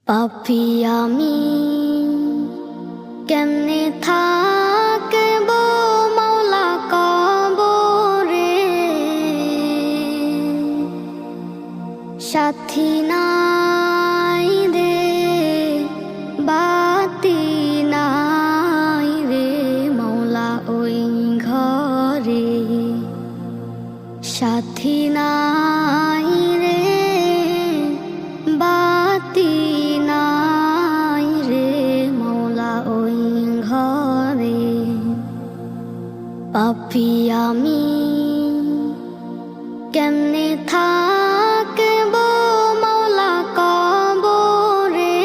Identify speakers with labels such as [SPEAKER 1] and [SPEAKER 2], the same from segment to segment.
[SPEAKER 1] পাপী আমি কেমনে থাকব মাওলা কবরে, সাথী নাই রে বাতি নাই রে মাওলা ওই ঘরে, সাথী নাই রে বাতি নাই রে মাওলা ওই ঘরে। পাপী আমি কেমনে থাকব মাওলা কবরে,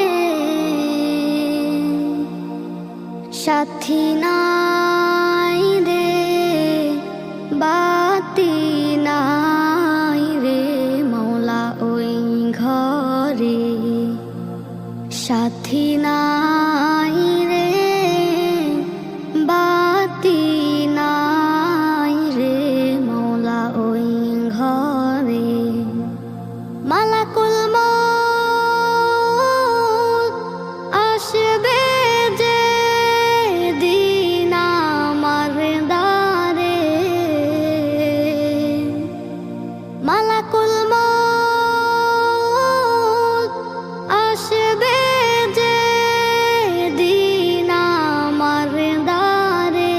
[SPEAKER 1] সাথী নাই রে বাতি নাই রে মাওলা ওই ঘরে, সাথী নাই রে বাতি নাই রে মাওলা ওই ঘরে। মালাকুল মউত আসবে যে দিন আমার দ্বারে, মালাকুল মউত আসবে যে দিন আমার দ্বারে,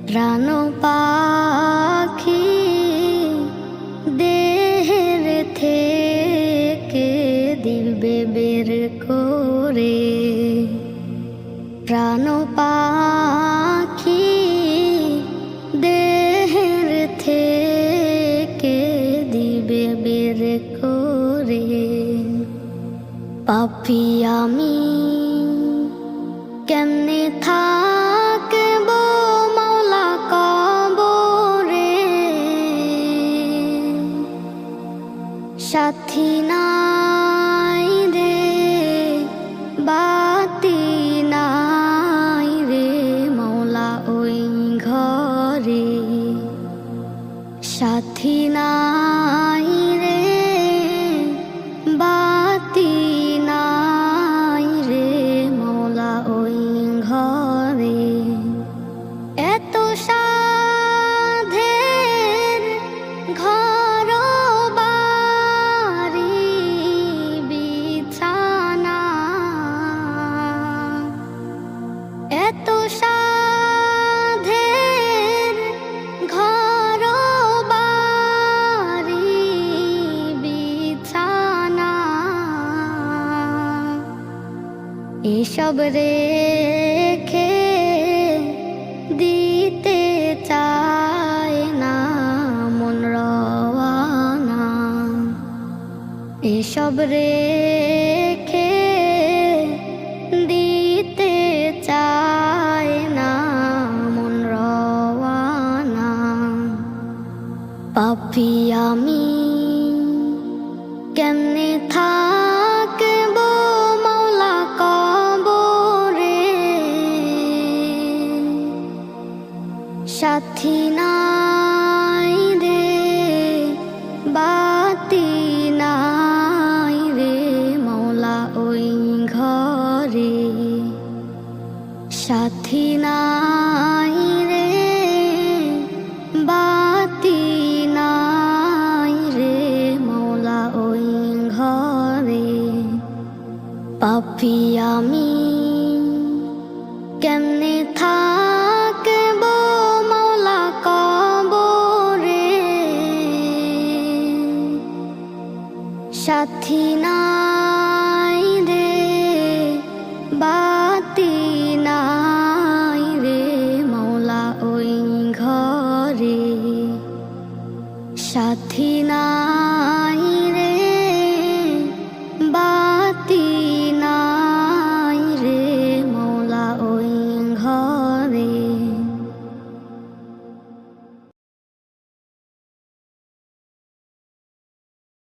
[SPEAKER 1] প্রাণ পাখি দেহের থেকে দিবে বের করে, প্রাণ পাখি দেহের থেকে দিবে বের করে। পাপী আমি কেমনে থাকব মাওলা কবরে, সাথী নাই রে বাতি নাই রে মাওলা ওই ঘরে, সাথী নাই রে বাতি নাই রে মাওলা ওই ঘরে। এত সাধের ঘর বাড়ি বিছানা, এত সাধের ঘর বাড়ি বিছানা, এসব রেখে দিতে চায় না মন রওয়ানা, এসব রেখে দিতে চায় না মন রওয়ানা। পাপী আমি কেমনে থাকব মাওলা কবরে, সাথী নাই রে বাতি নাই রে মাওলা ওই ঘরে, সাথী নাই রে বাতি নাই রে মাওলা ওই ঘরে। পাপী আমি কেমনে থাকব মাওলা কবরে, সাথী নাই